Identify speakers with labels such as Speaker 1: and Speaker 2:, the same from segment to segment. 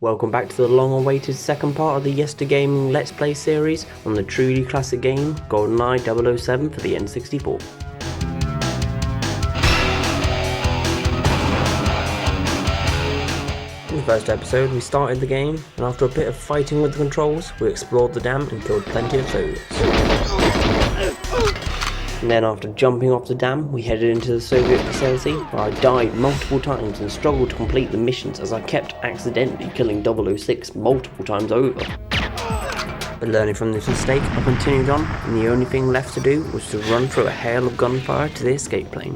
Speaker 1: Welcome back to the long-awaited second part of the YesterGaming Let's Play series on the truly classic game GoldenEye 007 for the N64. In the first episode we started the game, and after a bit of fighting with the controls, we explored the dam and killed plenty of Soviets. And then after jumping off the dam, we headed into the Soviet facility, where I died multiple times and struggled to complete the missions as I kept accidentally killing 006 multiple times over. But learning from this mistake, I continued on, and the only thing left to do was to run through a hail of gunfire to the escape plane.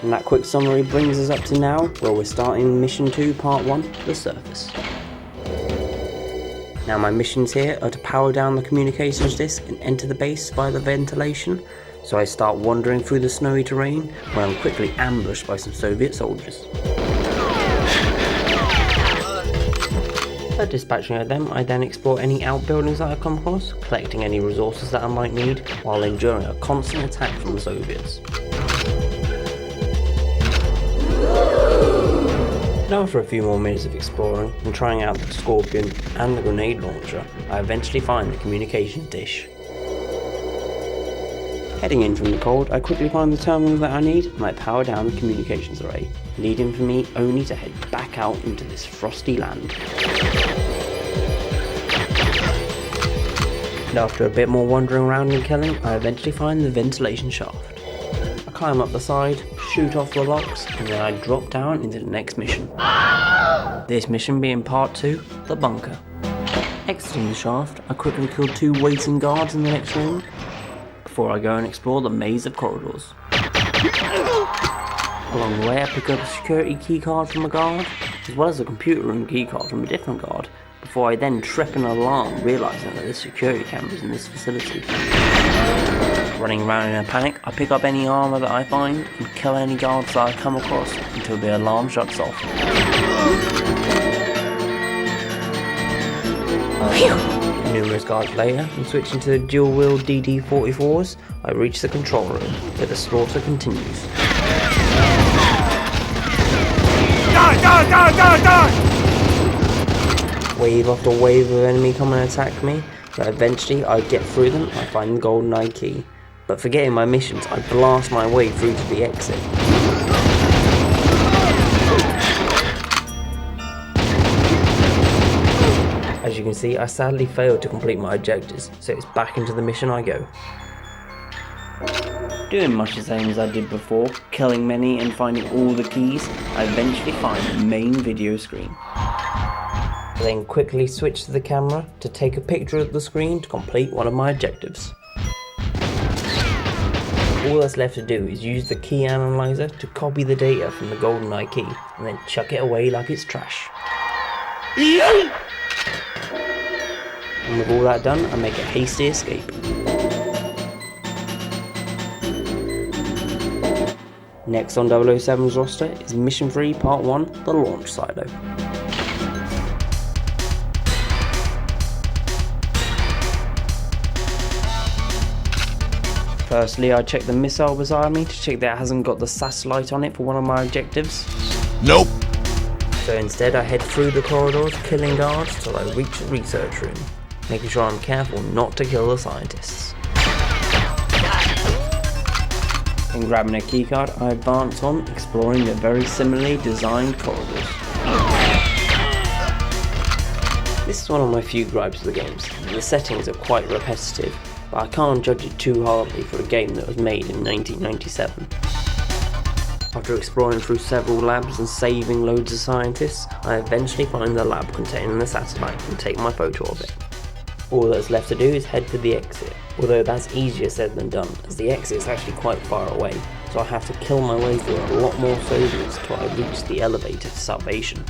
Speaker 1: And that quick summary brings us up to now, where we're starting Mission 2 Part 1, The Surface. Now my missions here are to power down the communications disc and enter the base via the ventilation, so I start wandering through the snowy terrain where I'm quickly ambushed by some Soviet soldiers. After dispatching of them, I then explore any outbuildings that I come across, collecting any resources that I might need, while enduring a constant attack from the Soviets. And after a few more minutes of exploring and trying out the Scorpion and the grenade launcher, I eventually find the communications dish. Heading in from the cold, I quickly find the terminal that I need and I power down the communications array, leading for me only to head back out into this frosty land. And after a bit more wandering around and killing, I eventually find the ventilation shaft. I climb up the side, shoot off the locks, and then I drop down into the next mission. This mission being part 2, the bunker. Exiting the shaft, I quickly kill 2 waiting guards in the next room, before I go and explore the maze of corridors. Along the way I pick up a security keycard from a guard, as well as a computer room keycard from a different guard, before I then trip an alarm, realising that there's security cameras in this facility. Running around in a panic, I pick up any armour that I find and kill any guards that I come across until the alarm shuts off. Numerous guards later, and switching to the dual-wheel DD-44s, I reach the control room, where the slaughter continues. Die! Die! Die! Die! Die! Wave after wave of enemy come and attack me, but eventually I get through them and I find the GoldenEye key. But forgetting my missions, I blast my way through to the exit. As you can see, I sadly failed to complete my objectives, so it's back into the mission I go. Doing much the same as I did before, killing many and finding all the keys, I eventually find the main video screen. I then quickly switch to the camera to take a picture of the screen to complete one of my objectives. All that's left to do is use the key analyzer to copy the data from the GoldenEye key and then chuck it away like it's trash. And with all that done, I make a hasty escape. Next on 007's roster is Mission 3 Part 1, the launch silo. Firstly, I check the missile beside me to check that it hasn't got the satellite on it for one of my objectives.
Speaker 2: Nope.
Speaker 1: So instead I head through the corridors, killing guards till I reach the research room, making sure I'm careful not to kill the scientists. Then grabbing a keycard, I advance on, exploring the very similarly designed corridors. This is one of my few gripes with the games. The settings are quite repetitive, but I can't judge it too hardly for a game that was made in 1997. After exploring through several labs and saving loads of scientists, I eventually find the lab containing the satellite and take my photo of it. All that's left to do is head for the exit, although that's easier said than done, as the exit is actually quite far away, so I have to kill my way through a lot more Soviets till I reach the elevator to salvation.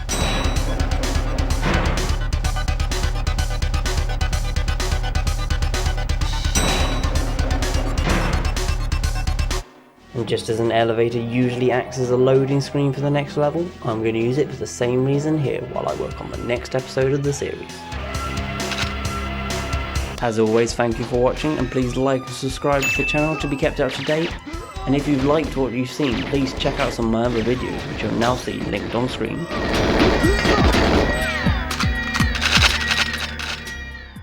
Speaker 1: And just as an elevator usually acts as a loading screen for the next level, I'm going to use it for the same reason here while I work on the next episode of the series. As always, thank you for watching, and please like and subscribe to the channel to be kept up to date. And if you've liked what you've seen, please check out some of my other videos which you'll now see linked on screen.